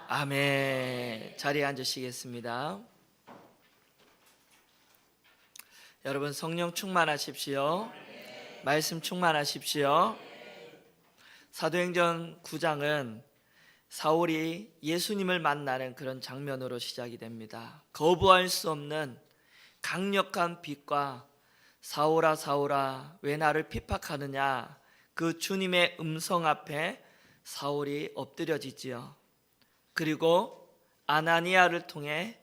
아멘. 자리에 앉으시겠습니다. 여러분 성령 충만하십시오. 말씀 충만하십시오. 사도행전 9장은 사울이 예수님을 만나는 그런 장면으로 시작이 됩니다. 거부할 수 없는 강력한 빛과 사울아 사울아 왜 나를 핍박하느냐, 그 주님의 음성 앞에 사울이 엎드려지지요. 그리고 아나니아를 통해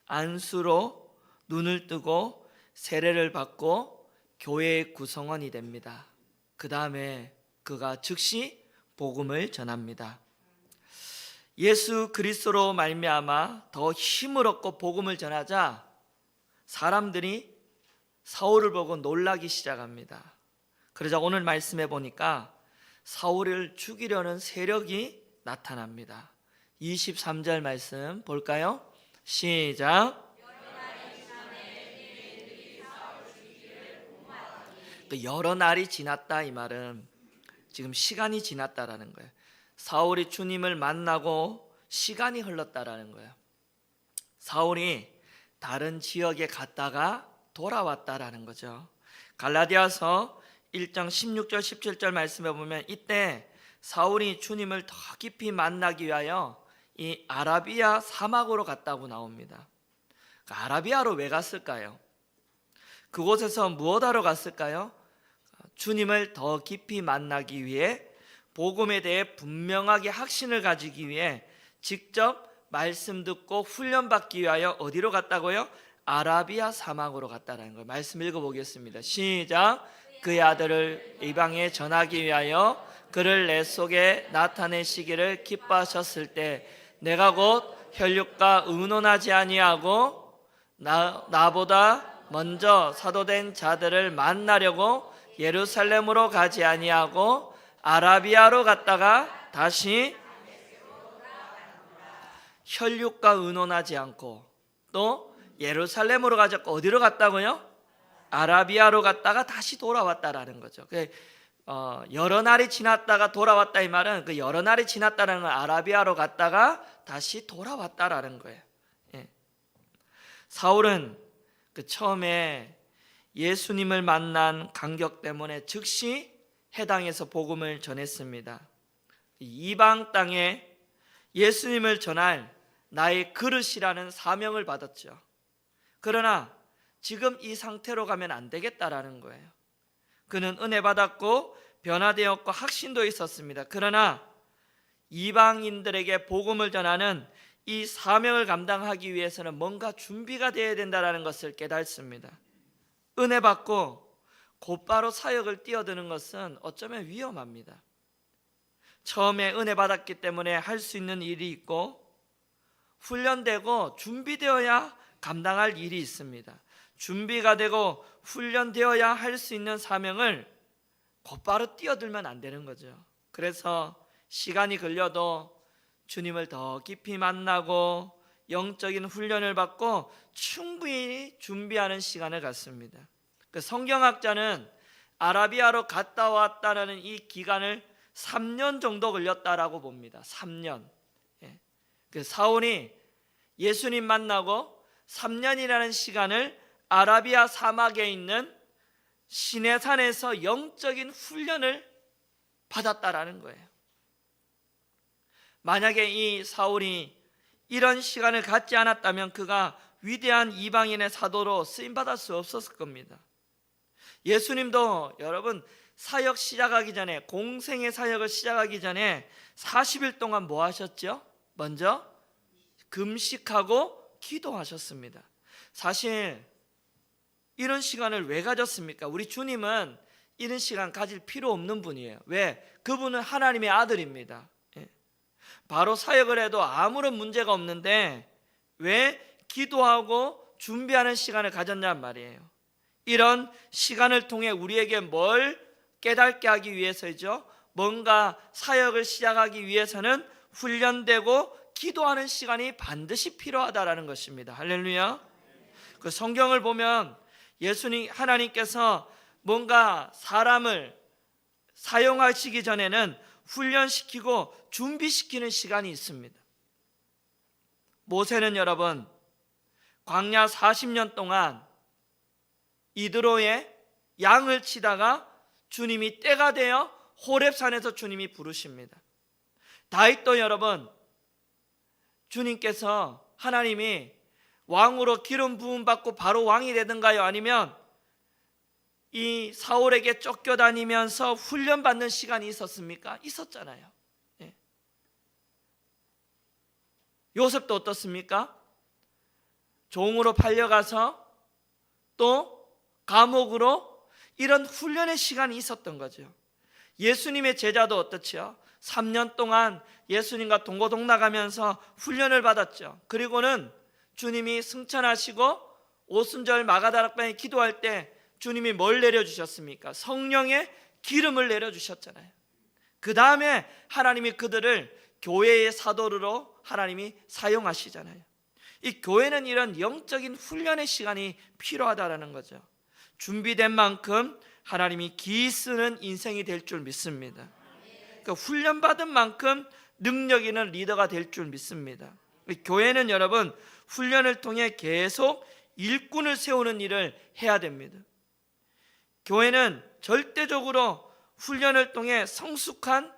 안수로 눈을 뜨고 세례를 받고 교회의 구성원이 됩니다. 그 다음에 그가 즉시 복음을 전합니다. 예수 그리스도로 말미암아 더 힘을 얻고 복음을 전하자 사람들이 사울을 보고 놀라기 시작합니다. 그러자 오늘 말씀해 보니까 사울을 죽이려는 세력이 나타납니다. 23절 말씀 볼까요? 시작. 그 여러 날이 지났다, 이 말은 지금 시간이 지났다라는 거예요. 사울이 주님을 만나고 시간이 흘렀다라는 거예요. 사울이 다른 지역에 갔다가 돌아왔다라는 거죠. 갈라디아서 1장 16절 17절 말씀에 보면 이때 사울이 주님을 더 깊이 만나기 위하여 이 아라비아 사막으로 갔다고 나옵니다. 아라비아로 왜 갔을까요? 그곳에서 무엇하러 갔을까요? 주님을 더 깊이 만나기 위해, 복음에 대해 분명하게 확신을 가지기 위해 직접 말씀 듣고 훈련받기 위하여 어디로 갔다고요? 아라비아 사막으로 갔다라는 거예요. 말씀 읽어보겠습니다. 시작. 그의 아들을 이방에 전하기 위하여 그를 내 속에 나타내시기를 기뻐하셨을 때 내가 곧 혈육과 의논하지 아니하고 나보다 먼저 사도된 자들을 만나려고 예루살렘으로 가지 아니하고 아라비아로 갔다가 다시 혈육과 의논하지 않고 또 예루살렘으로 가지 않고 어디로 갔다고요? 아라비아로 갔다가 다시 돌아왔다라는 거죠. 여러 날이 지났다가 돌아왔다, 이 말은 그 여러 날이 지났다는 건 아라비아로 갔다가 다시 돌아왔다라는 거예요. 사울은 처음에 예수님을 만난 감격 때문에 즉시 해당에서 복음을 전했습니다. 이방 땅에 예수님을 전할 나의 그릇이라는 사명을 받았죠. 그러나 지금 이 상태로 가면 안 되겠다라는 거예요. 그는 은혜 받았고 변화되었고 확신도 있었습니다. 그러나 이방인들에게 복음을 전하는 이 사명을 감당하기 위해서는 뭔가 준비가 되어야 된다는 것을 깨닫습니다. 은혜 받고 곧바로 사역을 뛰어드는 것은 어쩌면 위험합니다. 처음에 은혜 받았기 때문에 할 수 있는 일이 있고 훈련되고 준비되어야 감당할 일이 있습니다. 준비가 되고 훈련되어야 할 수 있는 사명을 곧바로 뛰어들면 안 되는 거죠. 그래서 시간이 걸려도 주님을 더 깊이 만나고 영적인 훈련을 받고 충분히 준비하는 시간을 갖습니다. 성경학자는 아라비아로 갔다 왔다는 이 기간을 3년 정도 걸렸다라고 봅니다. 3년. 사울이 예수님 만나고 3년이라는 시간을 아라비아 사막에 있는 시내산에서 영적인 훈련을 받았다라는 거예요. 만약에 이 사울이 이런 시간을 갖지 않았다면 그가 위대한 이방인의 사도로 쓰임받을 수 없었을 겁니다. 예수님도 여러분 사역 시작하기 전에, 공생의 사역을 시작하기 전에 40일 동안 뭐 하셨죠? 먼저 금식하고 기도하셨습니다. 사실 이런 시간을 왜 가졌습니까? 우리 주님은 이런 시간 가질 필요 없는 분이에요. 왜? 그분은 하나님의 아들입니다. 바로 사역을 해도 아무런 문제가 없는데 왜 기도하고 준비하는 시간을 가졌냔 말이에요. 이런 시간을 통해 우리에게 뭘 깨닫게 하기 위해서죠. 뭔가 사역을 시작하기 위해서는 훈련되고 기도하는 시간이 반드시 필요하다라는 것입니다. 할렐루야. 그 성경을 보면 예수님, 하나님께서 뭔가 사람을 사용하시기 전에는 훈련시키고 준비시키는 시간이 있습니다. 모세는 여러분 광야 40년 동안 이드로에 양을 치다가 주님이 때가 되어 호렙산에서 주님이 부르십니다. 다윗도 여러분 주님께서 하나님이 왕으로 기름 부음 받고 바로 왕이 되든가요? 아니면 이 사울에게 쫓겨다니면서 훈련받는 시간이 있었습니까? 있었잖아요. 예. 요셉도 어떻습니까? 종으로 팔려가서 또 감옥으로 이런 훈련의 시간이 있었던 거죠. 예수님의 제자도 어떻지요? 3년 동안 예수님과 동고동락하면서 훈련을 받았죠. 그리고는 주님이 승천하시고 오순절 마가다락방에 기도할 때 주님이 뭘 내려주셨습니까? 성령의 기름을 내려주셨잖아요. 그 다음에 하나님이 그들을 교회의 사도로 하나님이 사용하시잖아요. 이 교회는 이런 영적인 훈련의 시간이 필요하다는 거죠. 준비된 만큼 하나님이 기 쓰는 인생이 될 줄 믿습니다. 그러니까 훈련받은 만큼 능력 있는 리더가 될 줄 믿습니다. 교회는 여러분 훈련을 통해 계속 일꾼을 세우는 일을 해야 됩니다. 교회는 절대적으로 훈련을 통해 성숙한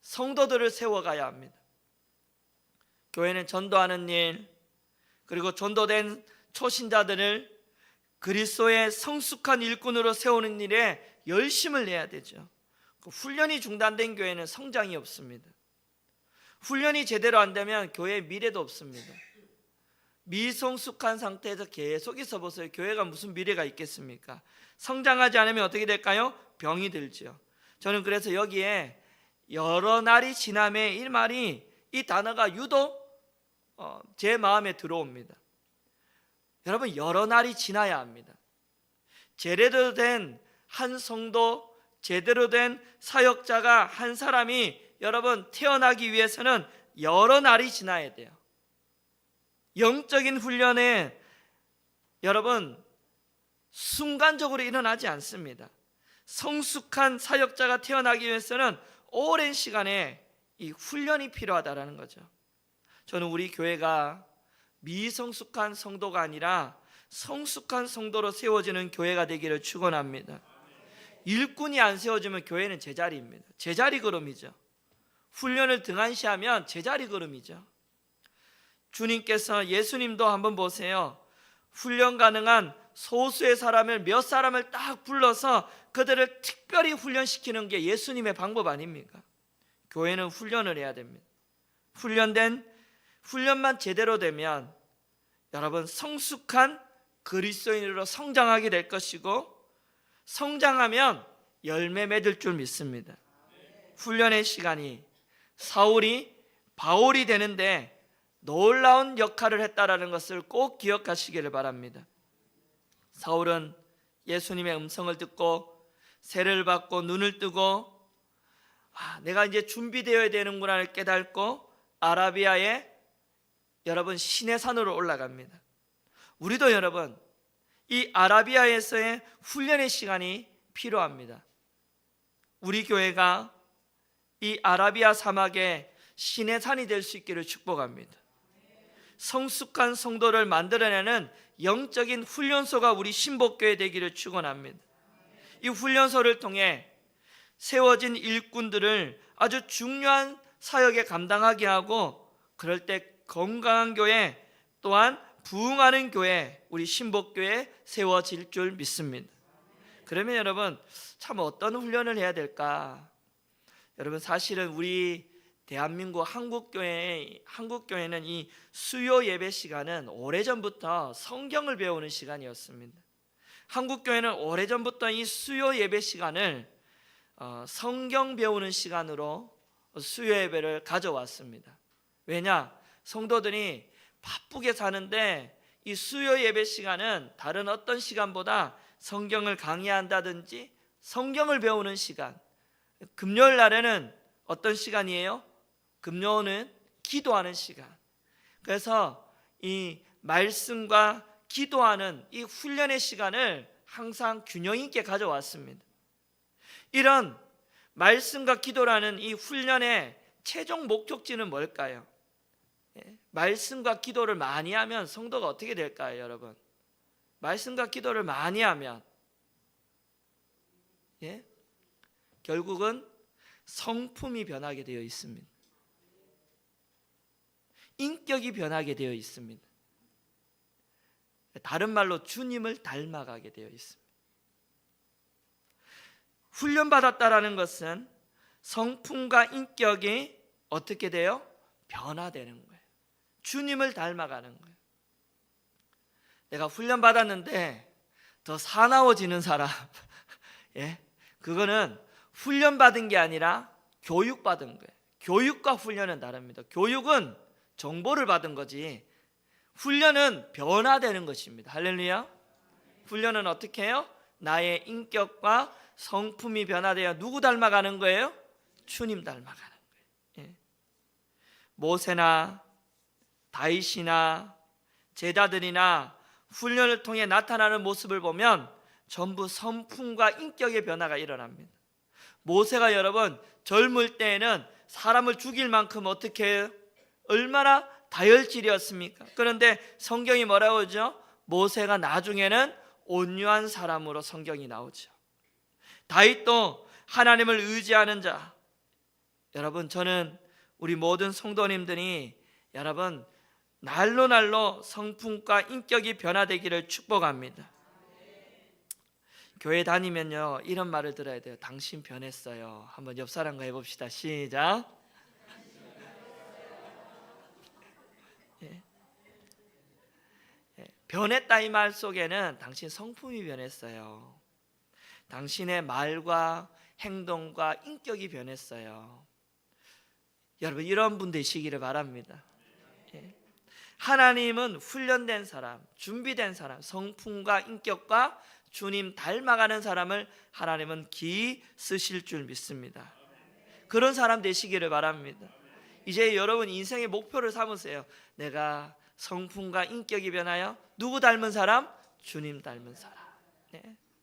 성도들을 세워가야 합니다. 교회는 전도하는 일, 그리고 전도된 초신자들을 그리스도의 성숙한 일꾼으로 세우는 일에 열심을 내야 되죠. 훈련이 중단된 교회는 성장이 없습니다. 훈련이 제대로 안 되면 교회의 미래도 없습니다. 미성숙한 상태에서 계속 있어 보세요. 교회가 무슨 미래가 있겠습니까? 성장하지 않으면 어떻게 될까요? 병이 들죠. 저는 그래서 여기에 여러 날이 지남에 이 말이, 이 단어가 유독 제 마음에 들어옵니다. 여러분, 여러 날이 지나야 합니다. 제대로 된 한 성도, 제대로 된 사역자가 한 사람이 여러분 태어나기 위해서는 여러 날이 지나야 돼요. 영적인 훈련에 여러분 순간적으로 일어나지 않습니다. 성숙한 사역자가 태어나기 위해서는 오랜 시간에 이 훈련이 필요하다는 거죠. 저는 우리 교회가 미성숙한 성도가 아니라 성숙한 성도로 세워지는 교회가 되기를 축원합니다. 일꾼이 안 세워지면 교회는 제자리입니다. 제자리 걸음이죠. 훈련을 등한시하면 제자리 걸음이죠. 주님께서, 예수님도 한번 보세요. 훈련 가능한 소수의 사람을, 몇 사람을 딱 불러서 그들을 특별히 훈련시키는 게 예수님의 방법 아닙니까? 교회는 훈련을 해야 됩니다. 훈련만 제대로 되면 여러분 성숙한 그리스도인으로 성장하게 될 것이고, 성장하면 열매 맺을 줄 믿습니다. 훈련의 시간이 사울이 바울이 되는데 놀라운 역할을 했다라는 것을 꼭 기억하시기를 바랍니다. 사울은 예수님의 음성을 듣고 세례를 받고 눈을 뜨고 내가 이제 준비되어야 되는구나를 깨닫고 아라비아의 여러분 시내산으로 올라갑니다. 우리도 여러분 이 아라비아에서의 훈련의 시간이 필요합니다. 우리 교회가 이 아라비아 사막의 시내산이 될 수 있기를 축복합니다. 성숙한 성도를 만들어내는 영적인 훈련소가 우리 신복교회 되기를 축원합니다. 이 훈련소를 통해 세워진 일꾼들을 아주 중요한 사역에 감당하게 하고, 그럴 때 건강한 교회 또한 부흥하는 교회, 우리 신복교회 세워질 줄 믿습니다. 그러면 여러분 참 어떤 훈련을 해야 될까? 여러분 사실은 우리 대한민국 한국교회는 이 수요 예배 시간은 오래전부터 성경을 배우는 시간이었습니다. 한국교회는 오래전부터 이 수요 예배 시간을 성경 배우는 시간으로 수요 예배를 가져왔습니다. 왜냐? 성도들이 바쁘게 사는데 이 수요 예배 시간은 다른 어떤 시간보다 성경을 강의한다든지 성경을 배우는 시간, 금요일 날에는 어떤 시간이에요? 금요일은 기도하는 시간. 그래서 이 말씀과 기도하는 이 훈련의 시간을 항상 균형 있게 가져왔습니다. 이런 말씀과 기도라는 이 훈련의 최종 목적지는 뭘까요? 말씀과 기도를 많이 하면 성도가 어떻게 될까요, 여러분? 말씀과 기도를 많이 하면 결국은 성품이 변하게 되어 있습니다. 인격이 변하게 되어 있습니다. 다른 말로 주님을 닮아가게 되어 있습니다. 훈련받았다라는 것은 성품과 인격이 어떻게 돼요? 변화되는 거예요. 주님을 닮아가는 거예요. 내가 훈련받았는데 더 사나워지는 사람, 그거는 훈련받은 게 아니라 교육받은 거예요. 교육과 훈련은 다릅니다. 교육은 정보를 받은 거지, 훈련은 변화되는 것입니다. 할렐루야. 훈련은 어떻게 해요? 나의 인격과 성품이 변화되어 누구 닮아가는 거예요? 주님 닮아가는 거예요. 모세나 다윗이나 제자들이나 훈련을 통해 나타나는 모습을 보면 전부 성품과 인격의 변화가 일어납니다. 모세가 여러분 젊을 때에는 사람을 죽일 만큼 어떻게 해요? 얼마나 다혈질이었습니까? 그런데 성경이 뭐라고 하죠? 모세가 나중에는 온유한 사람으로 성경이 나오죠. 다윗도 하나님을 의지하는 자. 여러분, 저는 우리 모든 성도님들이 여러분 날로 성품과 인격이 변화되기를 축복합니다. 교회 다니면요 이런 말을 들어야 돼요. 당신 변했어요. 한번 옆 사람과 해봅시다. 시작. 변했다 이 말 속에는 당신 성품이 변했어요. 당신의 말과 행동과 인격이 변했어요. 여러분 이런 분 되시기를 바랍니다. 하나님은 훈련된 사람, 준비된 사람, 성품과 인격과 주님 닮아가는 사람을 하나님은 기이 쓰실 줄 믿습니다. 그런 사람 되시기를 바랍니다. 이제 여러분 인생의 목표를 삼으세요. 내가 성품과 인격이 변하여 누구 닮은 사람? 주님 닮은 사람.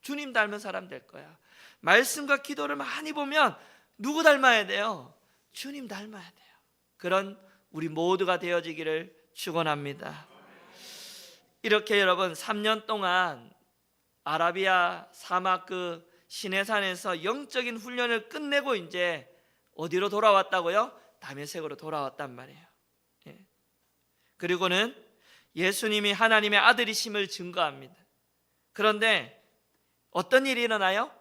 주님 닮은 사람 될 거야. 말씀과 기도를 많이 보면 누구 닮아야 돼요? 주님 닮아야 돼요. 그런 우리 모두가 되어지기를 축원합니다. 이렇게 여러분 3년 동안 아라비아 사막 그 시내산에서 영적인 훈련을 끝내고 이제 어디로 돌아왔다고요? 다메섹으로 돌아왔단 말이에요. 그리고는 예수님이 하나님의 아들이심을 증거합니다. 그런데 어떤 일이 일어나요?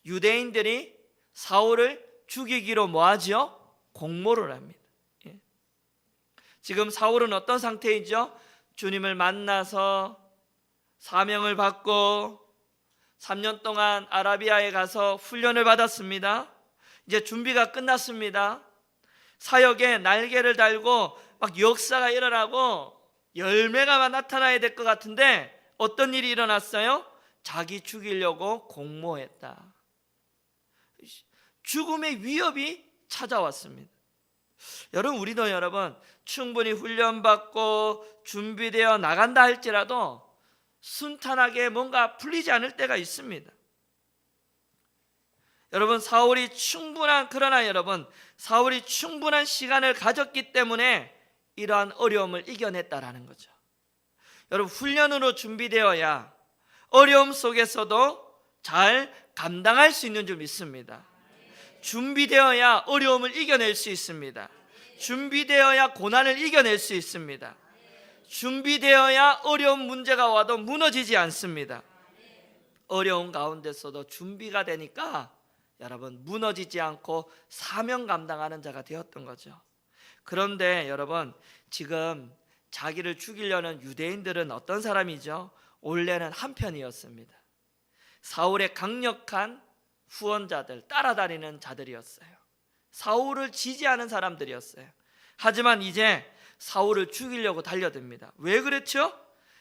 유대인들이 사울을 죽이기로 뭐하죠? 공모를 합니다. 지금 사울은 어떤 상태이죠? 주님을 만나서 사명을 받고 3년 동안 아라비아에 가서 훈련을 받았습니다. 이제 준비가 끝났습니다. 사역에 날개를 달고 막 역사가 일어나고 열매가 나타나야 될 것 같은데 어떤 일이 일어났어요? 자기 죽이려고 공모했다. 죽음의 위협이 찾아왔습니다. 여러분 우리도 여러분 충분히 훈련받고 준비되어 나간다 할지라도 순탄하게 뭔가 풀리지 않을 때가 있습니다. 여러분 그러나 여러분 사울이 충분한 시간을 가졌기 때문에 이러한 어려움을 이겨냈다라는 거죠. 여러분 훈련으로 준비되어야 어려움 속에서도 잘 감당할 수 있는 줄 믿습니다. 준비되어야 어려움을 이겨낼 수 있습니다. 준비되어야 고난을 이겨낼 수 있습니다. 준비되어야 어려운 문제가 와도 무너지지 않습니다. 어려운 가운데서도 준비가 되니까 여러분 무너지지 않고 사명 감당하는 자가 되었던 거죠. 그런데 여러분 지금 자기를 죽이려는 유대인들은 어떤 사람이죠? 원래는 한편이었습니다. 사울의 강력한 후원자들, 따라다니는 자들이었어요. 사울을 지지하는 사람들이었어요. 하지만 이제 사울을 죽이려고 달려듭니다. 왜 그렇죠?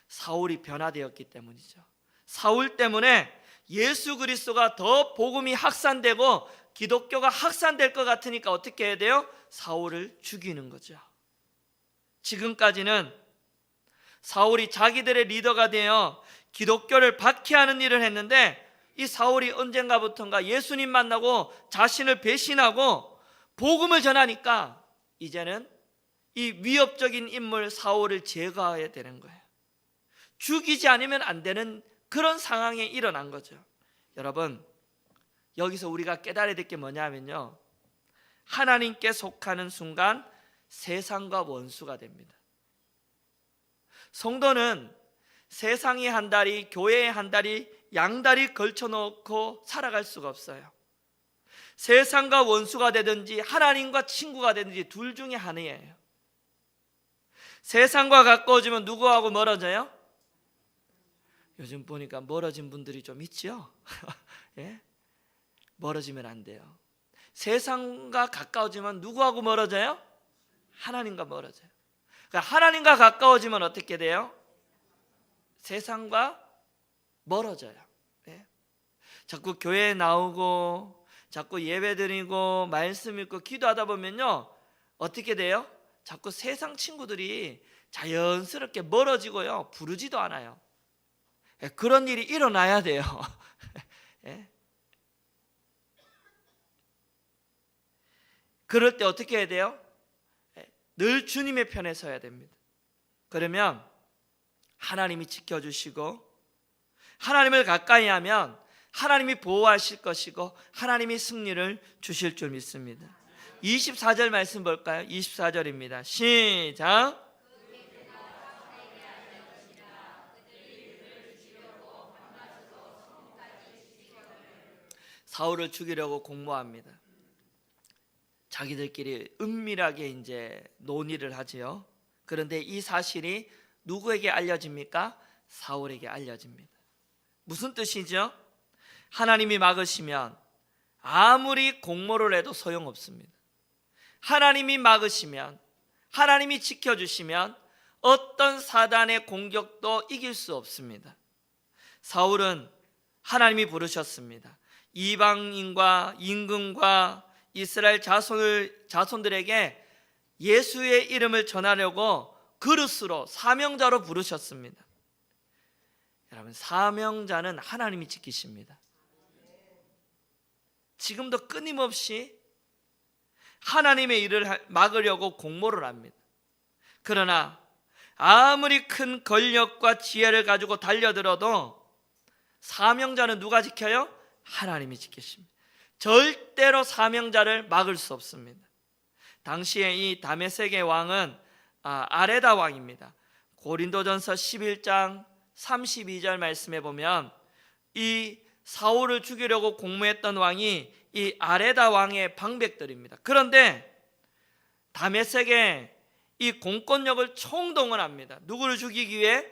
사울이 변화되었기 때문이죠. 사울 때문에 예수 그리스도가 더 복음이 확산되고 기독교가 확산될 것 같으니까 어떻게 해야 돼요? 사울을 죽이는 거죠. 지금까지는 사울이 자기들의 리더가 되어 기독교를 박해하는 일을 했는데 이 사울이 언젠가부턴가 예수님 만나고 자신을 배신하고 복음을 전하니까 이제는 이 위협적인 인물 사울을 제거해야 되는 거예요. 죽이지 않으면 안 되는 그런 상황에 일어난 거죠. 여러분, 여기서 우리가 깨달아야 될 게 뭐냐면요, 하나님께 속하는 순간 세상과 원수가 됩니다. 성도는 세상의 한 다리, 교회의 한 다리, 양다리 걸쳐놓고 살아갈 수가 없어요. 세상과 원수가 되든지 하나님과 친구가 되든지 둘 중에 하나예요. 세상과 가까워지면 누구하고 멀어져요? 요즘 보니까 멀어진 분들이 좀 있죠. 예? 멀어지면 안 돼요. 세상과 가까워지면 누구하고 멀어져요? 하나님과 멀어져요. 그러니까 하나님과 가까워지면 어떻게 돼요? 세상과 멀어져요. 예? 자꾸 교회에 나오고 자꾸 예배 드리고 말씀 읽고 기도하다 보면요, 어떻게 돼요? 자꾸 세상 친구들이 자연스럽게 멀어지고요, 부르지도 않아요. 예, 그런 일이 일어나야 돼요. 예? 그럴 때 어떻게 해야 돼요? 늘 주님의 편에 서야 됩니다. 그러면 하나님이 지켜주시고, 하나님을 가까이 하면 하나님이 보호하실 것이고 하나님이 승리를 주실 줄 믿습니다. 24절 말씀 볼까요? 24절입니다. 시작. 사울을 죽이려고 공모합니다. 자기들끼리 은밀하게 이제 논의를 하지요. 그런데 이 사실이 누구에게 알려집니까? 사울에게 알려집니다. 무슨 뜻이죠? 하나님이 막으시면 아무리 공모를 해도 소용없습니다. 하나님이 막으시면, 하나님이 지켜주시면 어떤 사단의 공격도 이길 수 없습니다. 사울은 하나님이 부르셨습니다. 이방인과 임금과 이스라엘 자손들에게 예수의 이름을 전하려고 그릇으로 사명자로 부르셨습니다. 여러분, 사명자는 하나님이 지키십니다. 지금도 끊임없이 하나님의 일을 막으려고 공모를 합니다. 그러나 아무리 큰 권력과 지혜를 가지고 달려들어도 사명자는 누가 지켜요? 하나님이 지키십니다. 절대로 사명자를 막을 수 없습니다. 당시에 이 다메섹의 왕은 아레다 왕입니다. 고린도전서 11장 32절 말씀에 보면 이 사울을 죽이려고 공모했던 왕이 이 아레다 왕의 방백들입니다. 그런데 다메섹의 이 공권력을 총동원합니다. 누구를 죽이기 위해?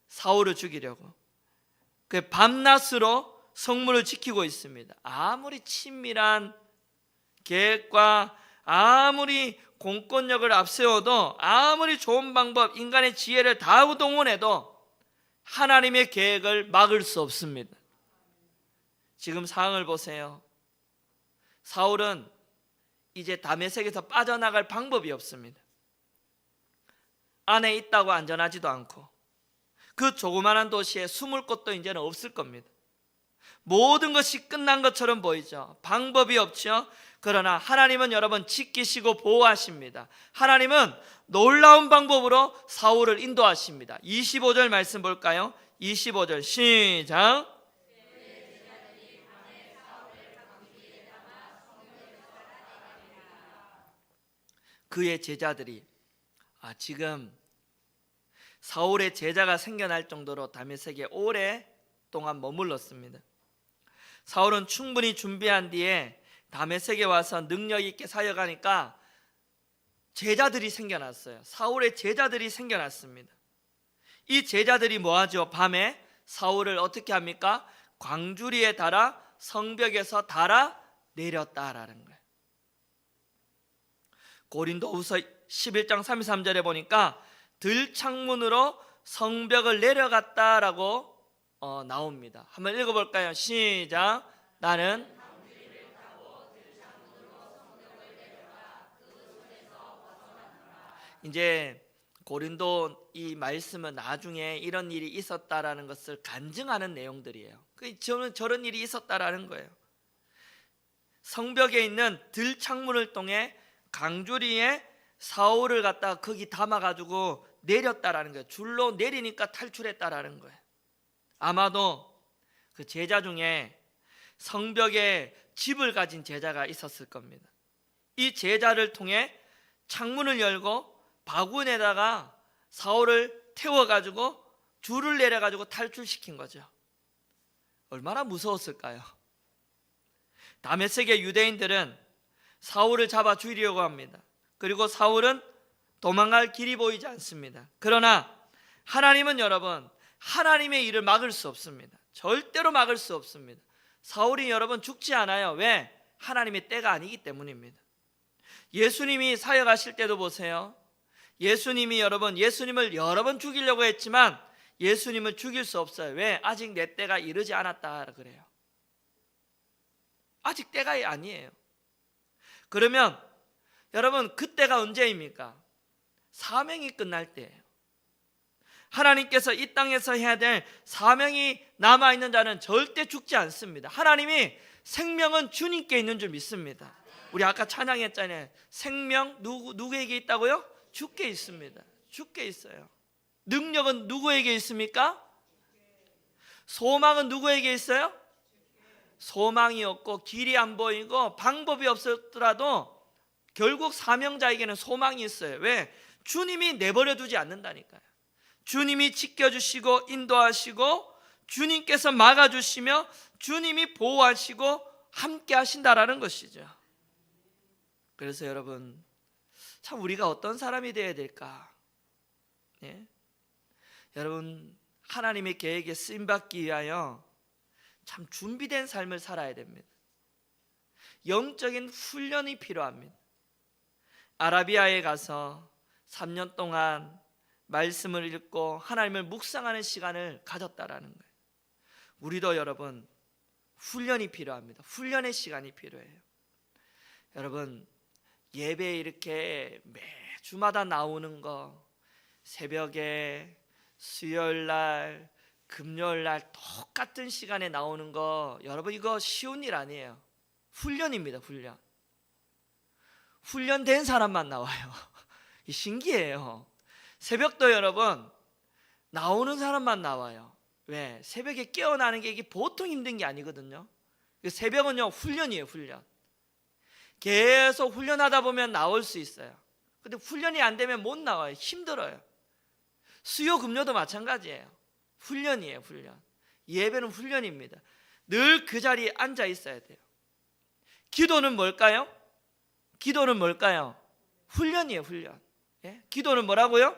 사울을 죽이려고. 그 밤낮으로 성문을 지키고 있습니다. 아무리 친밀한 계획과 아무리 공권력을 앞세워도, 아무리 좋은 방법, 인간의 지혜를 다 동원해도 하나님의 계획을 막을 수 없습니다. 지금 상황을 보세요. 사울은 이제 다메섹에서 빠져나갈 방법이 없습니다. 안에 있다고 안전하지도 않고 그 조그마한 도시에 숨을 곳도 이제는 없을 겁니다. 모든 것이 끝난 것처럼 보이죠. 방법이 없죠. 그러나 하나님은 여러분 지키시고 보호하십니다. 하나님은 놀라운 방법으로 사울을 인도하십니다. 25절 말씀 볼까요? 25절 시작. 그의 제자들이 지금 사울의 제자가 생겨날 정도로 다메섹에 오랫동안 머물렀습니다. 사울은 충분히 준비한 뒤에 다메섹에 와서 능력 있게 사역하니까 제자들이 생겨났어요. 사울의 제자들이 생겨났습니다. 이 제자들이 뭐하죠? 밤에 사울을 어떻게 합니까? 광주리에 달아 성벽에서 달아 내렸다라는 거예요. 고린도후서 11장 33절에 보니까 들창문으로 성벽을 내려갔다라고 나옵니다. 한번 읽어볼까요? 시작. 나는 이제 고린도 이 말씀은 나중에 이런 일이 있었다라는 것을 간증하는 내용들이에요. 저런 일이 있었다라는 거예요. 성벽에 있는 들창문을 통해 강주리에 사울을 갖다가 거기 담아가지고 내렸다라는 거예요. 줄로 내리니까 탈출했다라는 거예요. 아마도 그 제자 중에 성벽에 집을 가진 제자가 있었을 겁니다. 이 제자를 통해 창문을 열고 바구니에다가 사울을 태워가지고 줄을 내려가지고 탈출시킨 거죠. 얼마나 무서웠을까요? 다메섹의 유대인들은 사울을 잡아 죽이려고 합니다. 그리고 사울은 도망갈 길이 보이지 않습니다. 그러나 하나님은 여러분, 하나님의 일을 막을 수 없습니다. 절대로 막을 수 없습니다. 사울이 여러분 죽지 않아요. 왜? 하나님의 때가 아니기 때문입니다. 예수님이 사역하실 때도 보세요. 예수님이 예수님을 여러 번 죽이려고 했지만 예수님을 죽일 수 없어요. 왜? 아직 내 때가 이르지 않았다 그래요. 아직 때가 아니에요. 그러면 여러분 그때가 언제입니까? 사명이 끝날 때예요. 하나님께서 이 땅에서 해야 될 사명이 남아있는 자는 절대 죽지 않습니다. 하나님이 생명은 주님께 있는 줄 믿습니다. 우리 아까 찬양했잖아요. 생명 누구에게 있다고요? 주께 있습니다. 주께 있어요. 능력은 누구에게 있습니까? 소망은 누구에게 있어요? 소망이 없고 길이 안 보이고 방법이 없었더라도 결국 사명자에게는 소망이 있어요. 왜? 주님이 내버려 두지 않는다니까요. 주님이 지켜주시고 인도하시고 주님께서 막아주시며 주님이 보호하시고 함께 하신다라는 것이죠. 그래서 여러분 참 우리가 어떤 사람이 되어야 될까? 예? 여러분 하나님의 계획에 쓰임받기 위하여 참 준비된 삶을 살아야 됩니다. 영적인 훈련이 필요합니다. 아라비아에 가서 3년 동안 말씀을 읽고 하나님을 묵상하는 시간을 가졌다라는 거예요. 우리도 여러분 훈련이 필요합니다. 훈련의 시간이 필요해요. 여러분 예배에 이렇게 매주마다 나오는 거, 새벽에 수요일날 금요일날 똑같은 시간에 나오는 거, 여러분 이거 쉬운 일 아니에요. 훈련입니다. 훈련된 사람만 나와요. 신기해요. 새벽도 여러분 나오는 사람만 나와요. 왜? 새벽에 깨어나는 게 이게 보통 힘든 게 아니거든요. 새벽은요 훈련이에요. 훈련. 계속 훈련하다 보면 나올 수 있어요. 근데 훈련이 안 되면 못 나와요. 힘들어요. 수요 금요도 마찬가지예요. 훈련이에요. 훈련. 예배는 훈련입니다. 늘 그 자리에 앉아 있어야 돼요. 기도는 뭘까요? 훈련이에요. 훈련. 예? 기도는 뭐라고요?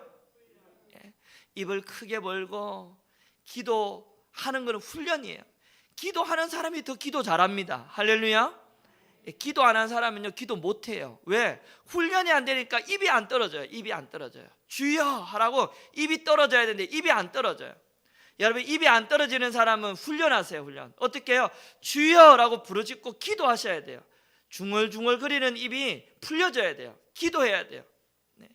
예? 입을 크게 벌고 기도하는 것은 훈련이에요. 기도하는 사람이 더 기도 잘합니다. 할렐루야. 예, 기도 안 하는 사람은요 기도 못해요. 왜? 훈련이 안 되니까 입이 안 떨어져요. 주여 하라고 입이 떨어져야 되는데 입이 안 떨어져요. 여러분 입이 안 떨어지는 사람은 훈련하세요. 훈련. 어떻게 해요? 주여라고 부르짖고 기도하셔야 돼요. 중얼중얼 거리는 입이 풀려져야 돼요. 기도해야 돼요. 네.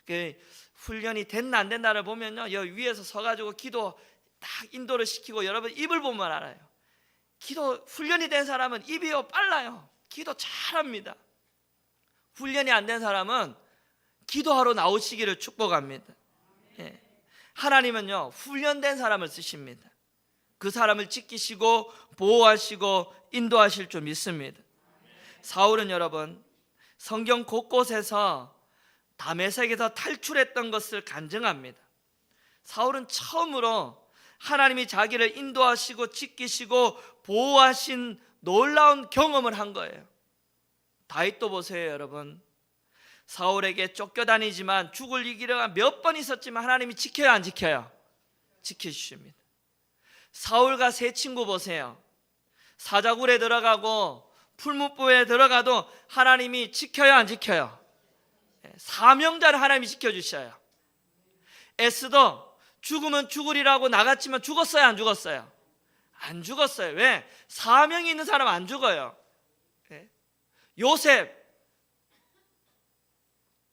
그 훈련이 됐나 안 됐나를 보면요 여기 위에서 서가지고 기도 딱 인도를 시키고 여러분 입을 보면 알아요. 기도 훈련이 된 사람은 입이요 빨라요. 기도 잘합니다. 훈련이 안 된 사람은 기도하러 나오시기를 축복합니다. 예. 하나님은요 훈련된 사람을 쓰십니다. 그 사람을 지키시고 보호하시고 인도하실 줄 믿습니다. 사울은 여러분 성경 곳곳에서 다메섹에서 탈출했던 것을 간증합니다. 사울은 처음으로 하나님이 자기를 인도하시고 지키시고 보호하신 놀라운 경험을 한 거예요. 다윗도 보세요. 여러분 사울에게 쫓겨다니지만 죽을 위기가 몇 번 있었지만 하나님이 지켜요 안 지켜요? 지켜주십니다. 사울과 세 친구 보세요. 사자굴에 들어가고 풀무불에 들어가도 하나님이 지켜요 안 지켜요? 사명자를 하나님이 지켜주셔요. 에스더 죽으면 죽으리라고 나갔지만 죽었어요 안 죽었어요? 안 죽었어요. 왜? 사명이 있는 사람 안 죽어요. 요셉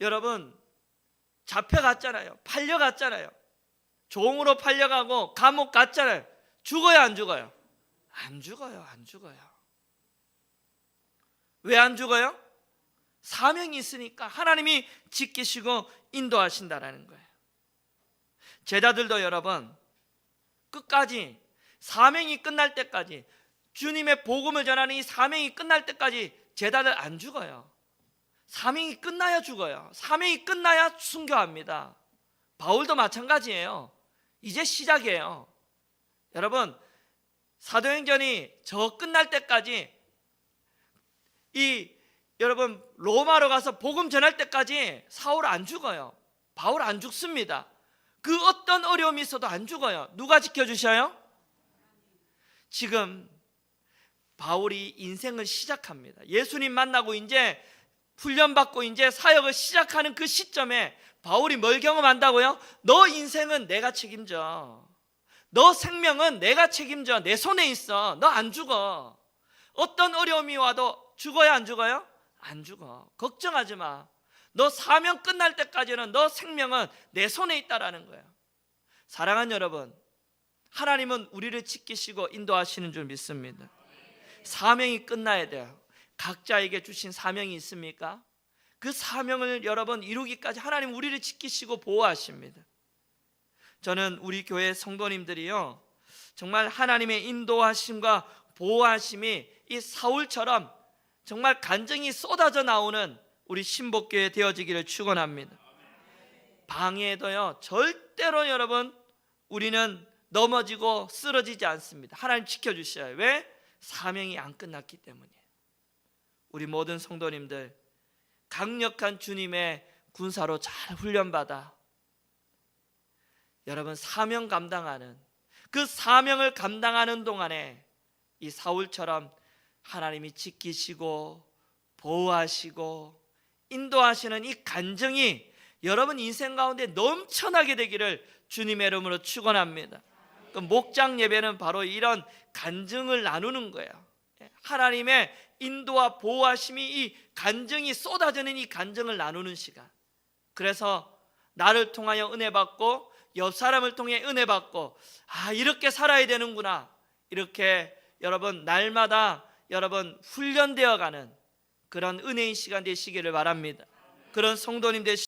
여러분 잡혀갔잖아요. 팔려갔잖아요. 종으로 팔려가고 감옥 갔잖아요. 죽어요 안 죽어요? 안 죽어요. 왜 안 죽어요? 사명이 있으니까 하나님이 지키시고 인도하신다라는 거예요. 제자들도 여러분 끝까지 사명이 끝날 때까지, 주님의 복음을 전하는 이 사명이 끝날 때까지 제자들 안 죽어요. 사명이 끝나야 죽어요. 사명이 끝나야 순교합니다. 바울도 마찬가지예요. 이제 시작이에요. 여러분, 사도행전이 저 끝날 때까지, 여러분 로마로 가서 복음 전할 때까지 사울 안 죽어요. 바울 안 죽습니다. 그 어떤 어려움이 있어도 안 죽어요. 누가 지켜주셔요? 지금 바울이 인생을 시작합니다. 예수님 만나고 이제 훈련받고 이제 사역을 시작하는 그 시점에 바울이 뭘 경험한다고요? 너 인생은 내가 책임져. 너 생명은 내가 책임져. 내 손에 있어. 너 안 죽어. 어떤 어려움이 와도 죽어요, 안 죽어요? 안 죽어. 걱정하지 마. 너 사명 끝날 때까지는 너 생명은 내 손에 있다라는 거예요. 사랑하는 여러분, 하나님은 우리를 지키시고 인도하시는 줄 믿습니다. 사명이 끝나야 돼요. 각자에게 주신 사명이 있습니까? 그 사명을 여러분 이루기까지 하나님 우리를 지키시고 보호하십니다. 저는 우리 교회 성도님들이요, 정말 하나님의 인도하심과 보호하심이 이 사울처럼 정말 간증이 쏟아져 나오는 우리 신복교회 되어지기를 축원합니다. 방해에도요 절대로 여러분 우리는 넘어지고 쓰러지지 않습니다. 하나님 지켜주셔요. 왜? 사명이 안 끝났기 때문이에요. 우리 모든 성도님들 강력한 주님의 군사로 잘 훈련받아 여러분 사명 감당하는, 그 사명을 감당하는 동안에 이 사울처럼 하나님이 지키시고 보호하시고 인도하시는 이 간증이 여러분 인생 가운데 넘쳐나게 되기를 주님의 이름으로 축원합니다. 그 목장 예배는 바로 이런 간증을 나누는 거예요. 하나님의 인도와 보호하심이 이 간증이 쏟아지는 이 간증을 나누는 시간. 그래서 나를 통하여 은혜 받고 옆 사람을 통해 은혜 받고, 아 이렇게 살아야 되는구나, 이렇게 여러분 날마다 여러분 훈련되어 가는 그런 은혜의 시간 되시기를 바랍니다. 그런 성도님 되시